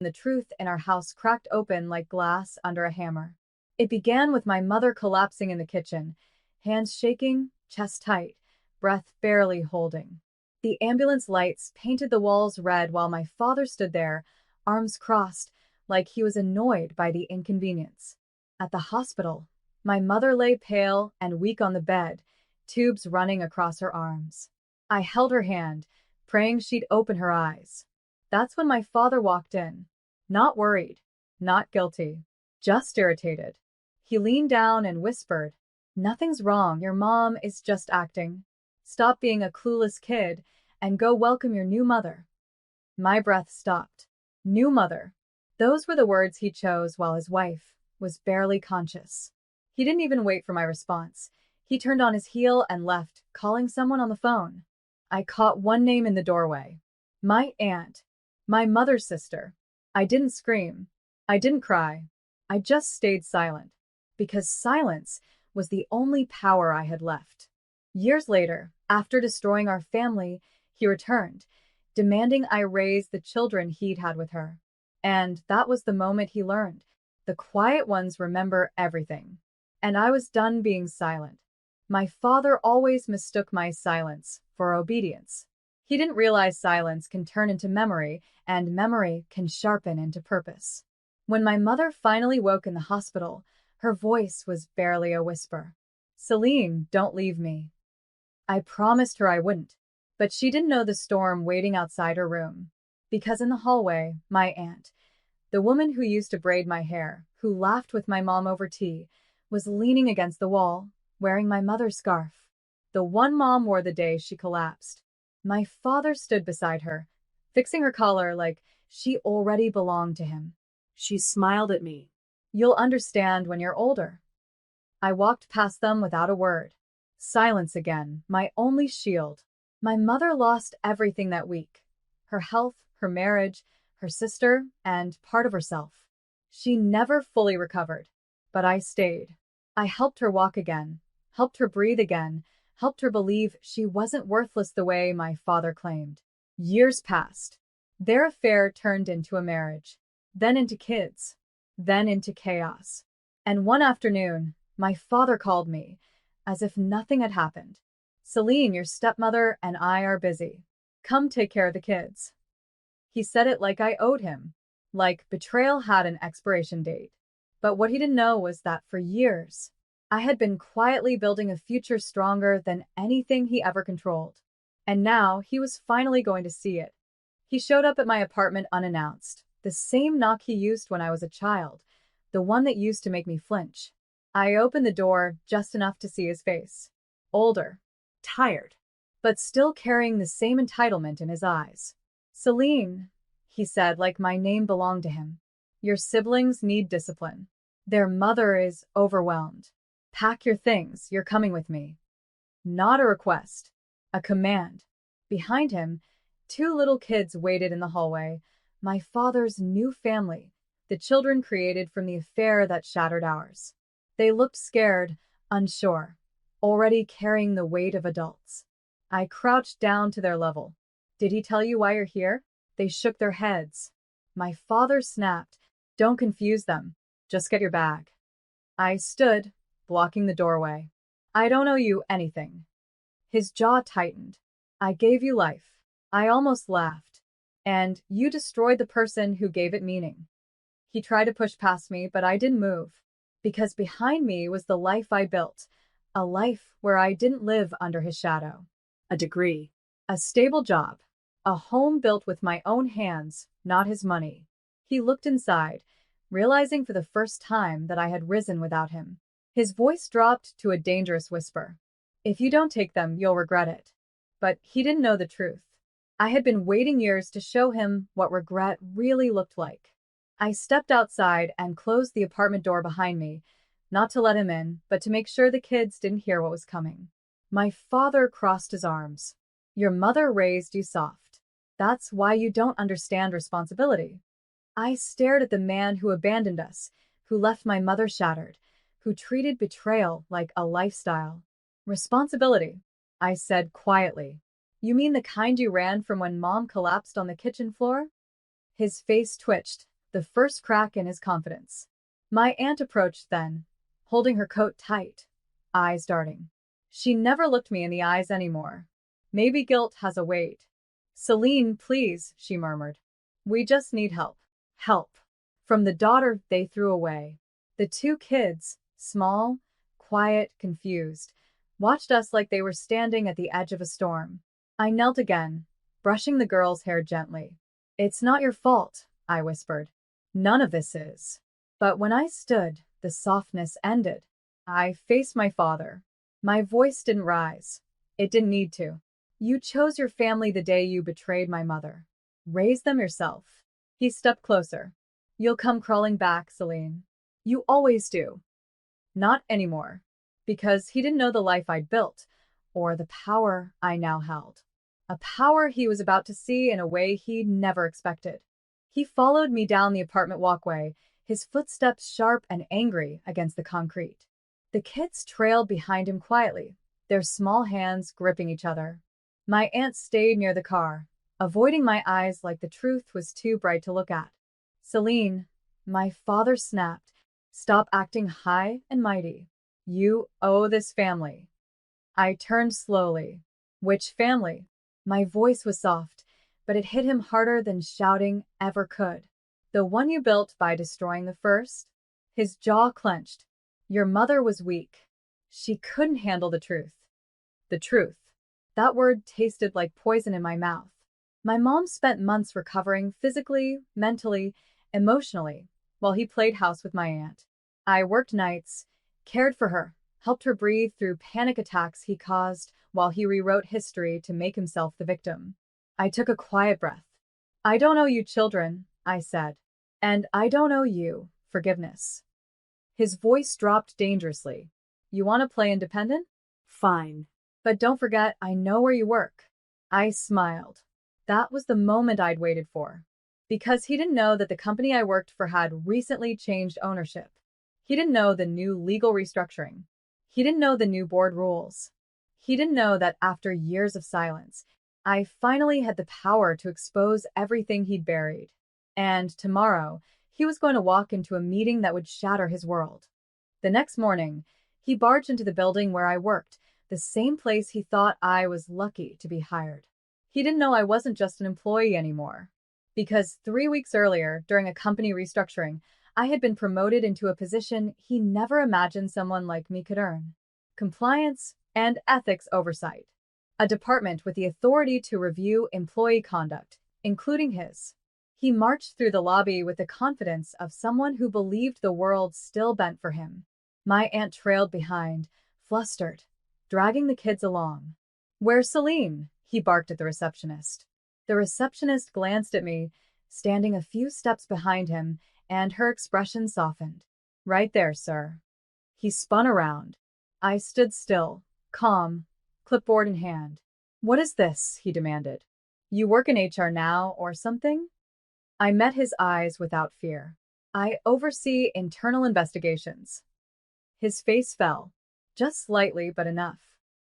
the truth in our house cracked open like glass under a hammer. It began with my mother collapsing in the kitchen, hands shaking, chest tight, breath barely holding. The ambulance lights painted the walls red while my father stood there, arms crossed, like he was annoyed by the inconvenience. At the hospital, my mother lay pale and weak on the bed, tubes running across her arms. I held her hand, praying she'd open her eyes. That's when my father walked in. Not worried, not guilty, just irritated. He leaned down and whispered, "Nothing's wrong, your mom is just acting. Stop being a clueless kid and go welcome your new mother." My breath stopped. New mother. Those were the words he chose while his wife was barely conscious. He didn't even wait for my response. He turned on his heel and left, calling someone on the phone. I caught one name in the doorway. My aunt. My mother's sister. I didn't scream. I didn't cry. I just stayed silent. Because silence was the only power I had left. Years later, after destroying our family, he returned, demanding I raise the children he'd had with her. And that was the moment he learned. The quiet ones remember everything. And I was done being silent. My father always mistook my silence for obedience. He didn't realize silence can turn into memory, and memory can sharpen into purpose. When my mother finally woke in the hospital, her voice was barely a whisper. "Celine, don't leave me." I promised her I wouldn't, but she didn't know the storm waiting outside her room. Because in the hallway, my aunt, the woman who used to braid my hair, who laughed with my mom over tea, was leaning against the wall, wearing my mother's scarf. The one mom wore the day she collapsed. My father stood beside her, fixing her collar like she already belonged to him. She smiled at me. "You'll understand when you're older." I walked past them without a word. Silence again, my only shield. My mother lost everything that week. Her health, her marriage, her sister, and part of herself. She never fully recovered. But I stayed. I helped her walk again, helped her breathe again, helped her believe she wasn't worthless the way my father claimed. Years passed. Their affair turned into a marriage, then into kids, then into chaos. And one afternoon, my father called me, as if nothing had happened. "Celine, your stepmother and I are busy. Come take care of the kids." He said it like I owed him, like betrayal had an expiration date. But what he didn't know was that for years, I had been quietly building a future stronger than anything he ever controlled. And now he was finally going to see it. He showed up at my apartment unannounced, the same knock he used when I was a child, the one that used to make me flinch. I opened the door just enough to see his face. Older, tired, but still carrying the same entitlement in his eyes. "Celine," he said like my name belonged to him. "Your siblings need discipline. Their mother is overwhelmed. Pack your things, you're coming with me." Not a request, a command. Behind him, two little kids waited in the hallway, my father's new family, the children created from the affair that shattered ours. They looked scared, unsure, already carrying the weight of adults. I crouched down to their level. "Did he tell you why you're here?" They shook their heads. My father snapped, "Don't confuse them. Just get your bag." I stood, blocking the doorway. "I don't owe you anything." His jaw tightened. "I gave you life." I almost laughed. "And you destroyed the person who gave it meaning." He tried to push past me, but I didn't move. Because behind me was the life I built, a life where I didn't live under his shadow. A degree. A stable job. A home built with my own hands, not his money. He looked inside, realizing for the first time that I had risen without him. His voice dropped to a dangerous whisper. "If you don't take them, you'll regret it." But he didn't know the truth. I had been waiting years to show him what regret really looked like. I stepped outside and closed the apartment door behind me, not to let him in, but to make sure the kids didn't hear what was coming. My father crossed his arms. "Your mother raised you soft. That's why you don't understand responsibility." I stared at the man who abandoned us, who left my mother shattered, who treated betrayal like a lifestyle. "Responsibility," I said quietly. "You mean the kind you ran from when mom collapsed on the kitchen floor?" His face twitched, the first crack in his confidence. My aunt approached then, holding her coat tight, eyes darting. She never looked me in the eyes anymore. Maybe guilt has a weight. Celine, please, she murmured. We just need help. Help. From the daughter they threw away. The two kids, small, quiet, confused, watched us like they were standing at the edge of a storm. I knelt again, brushing the girl's hair gently. It's not your fault, I whispered. None of this is. But when I stood, the softness ended. I faced my father. My voice didn't rise. It didn't need to. You chose your family the day you betrayed my mother. Raise them yourself. He stepped closer. You'll come crawling back, Celine. You always do. Not anymore. Because he didn't know the life I'd built, or the power I now held. A power he was about to see in a way he'd never expected. He followed me down the apartment walkway, his footsteps sharp and angry against the concrete. The kids trailed behind him quietly, their small hands gripping each other. My aunt stayed near the car, avoiding my eyes like the truth was too bright to look at. Celine, my father snapped, stop acting high and mighty. You owe this family. I turned slowly. Which family? My voice was soft, but it hit him harder than shouting ever could. The one you built by destroying the first? His jaw clenched. Your mother was weak. She couldn't handle the truth. The truth. That word tasted like poison in my mouth. My mom spent months recovering physically, mentally, emotionally, while he played house with my aunt. I worked nights, cared for her, helped her breathe through panic attacks he caused while he rewrote history to make himself the victim. I took a quiet breath. I don't owe you children, I said. And I don't owe you forgiveness. His voice dropped dangerously. You want to play independent? Fine. But don't forget, I know where you work. I smiled. That was the moment I'd waited for. Because he didn't know that the company I worked for had recently changed ownership. He didn't know the new legal restructuring. He didn't know the new board rules. He didn't know that after years of silence, I finally had the power to expose everything he'd buried. And tomorrow, he was going to walk into a meeting that would shatter his world. The next morning, he barged into the building where I worked, the same place he thought I was lucky to be hired. He didn't know I wasn't just an employee anymore. Because 3 weeks earlier, during a company restructuring, I had been promoted into a position he never imagined someone like me could earn. Compliance and ethics oversight. A department with the authority to review employee conduct, including his. He marched through the lobby with the confidence of someone who believed the world still bent for him. My aunt trailed behind, flustered, dragging the kids along. Where's Celine? He barked at the receptionist. The receptionist glanced at me, standing a few steps behind him, and her expression softened. Right there, sir. He spun around. I stood still, calm, clipboard in hand. What is this? He demanded. You work in HR now or something? I met his eyes without fear. I oversee internal investigations. His face fell, just slightly but enough.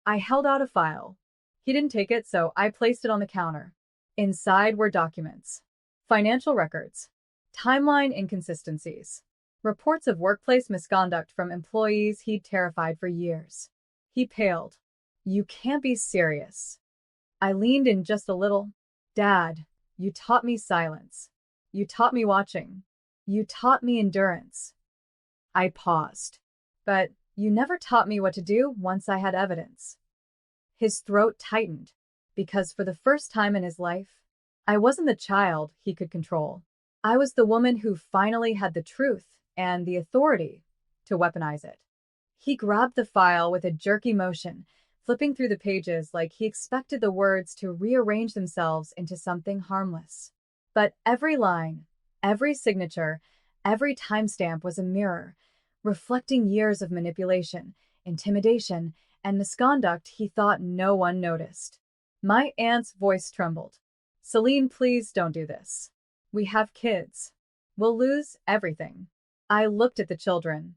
I held out a file. He didn't take it, so I placed it on the counter. Inside were documents, financial records, timeline inconsistencies, reports of workplace misconduct from employees he'd terrified for years. He paled. You can't be serious. I leaned in just a little. Dad, you taught me silence. You taught me watching. You taught me endurance. I paused. But you never taught me what to do once I had evidence. His throat tightened, because for the first time in his life, I wasn't the child he could control. I was the woman who finally had the truth and the authority to weaponize it. He grabbed the file with a jerky motion, flipping through the pages like he expected the words to rearrange themselves into something harmless. But every line, every signature, every timestamp was a mirror, reflecting years of manipulation, intimidation, and misconduct he thought no one noticed. My aunt's voice trembled. Celine, please don't do this. We have kids. We'll lose everything. I looked at the children,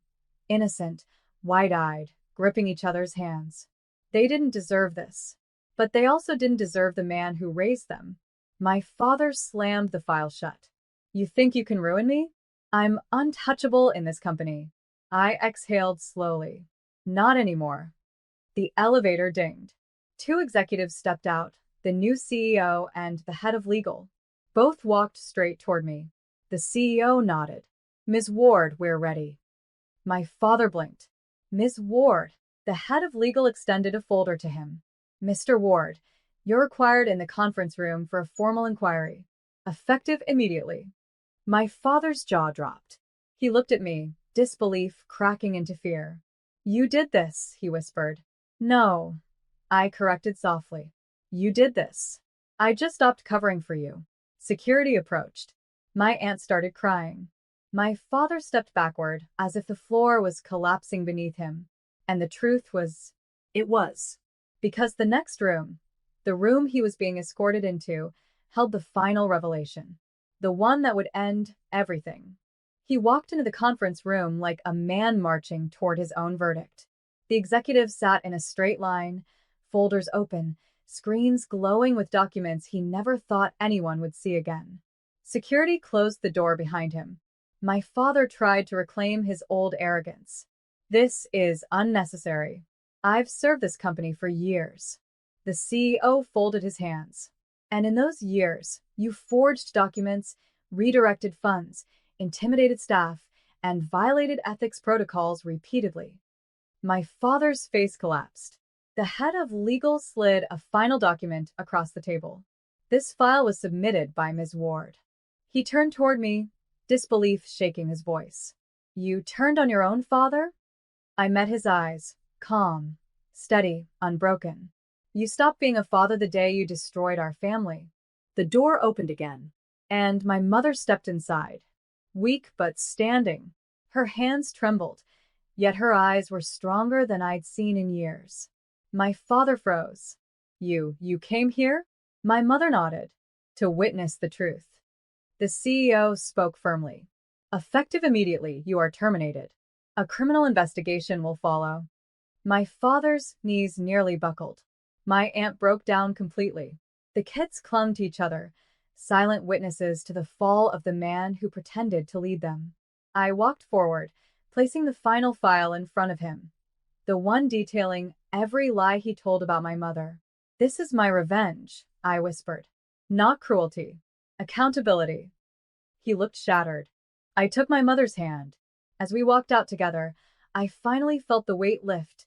innocent, wide-eyed, gripping each other's hands. They didn't deserve this. But they also didn't deserve the man who raised them. My father slammed the file shut. You think you can ruin me? I'm untouchable in this company. I exhaled slowly. Not anymore. The elevator dinged. Two executives stepped out, the new CEO and the head of legal. Both walked straight toward me. The CEO nodded. Ms. Ward, we're ready. My father blinked. Ms. Ward. The head of legal extended a folder to him. Mr. Ward, you're required in the conference room for a formal inquiry. Effective immediately. My father's jaw dropped. He looked at me, disbelief cracking into fear. You did this, he whispered. No, I corrected softly. You did this. I just stopped covering for you. Security approached. My aunt started crying. My father stepped backward as if the floor was collapsing beneath him. And the truth was, It was. because the next room, the room he was being escorted into, held the final revelation. The one that would end everything. He walked into the conference room like a man marching toward his own verdict. The executives sat in a straight line, folders open, screens glowing with documents he never thought anyone would see again. Security closed the door behind him. My father tried to reclaim his old arrogance. This is unnecessary. I've served this company for years. The CEO folded his hands. And in those years, you forged documents, redirected funds, intimidated staff, and violated ethics protocols repeatedly. My father's face collapsed. The head of legal slid a final document across the table. This file was submitted by Ms. Ward. He turned toward me, disbelief shaking his voice. You turned on your own father? I met his eyes, calm, steady, unbroken. You stopped being a father the day you destroyed our family. The door opened again. And my mother stepped inside, weak but standing. Her hands trembled, yet her eyes were stronger than I'd seen in years. My father froze. You came here? My mother nodded. To witness the truth. The CEO spoke firmly. Effective immediately, you are terminated. A criminal investigation will follow. My father's knees nearly buckled. My aunt broke down completely. The kids clung to each other, silent witnesses to the fall of the man who pretended to lead them. I walked forward, placing the final file in front of him, the one detailing every lie he told about my mother. This is my revenge, I whispered. Not cruelty. Accountability. He looked shattered. I took my mother's hand. As we walked out together, I finally felt the weight lift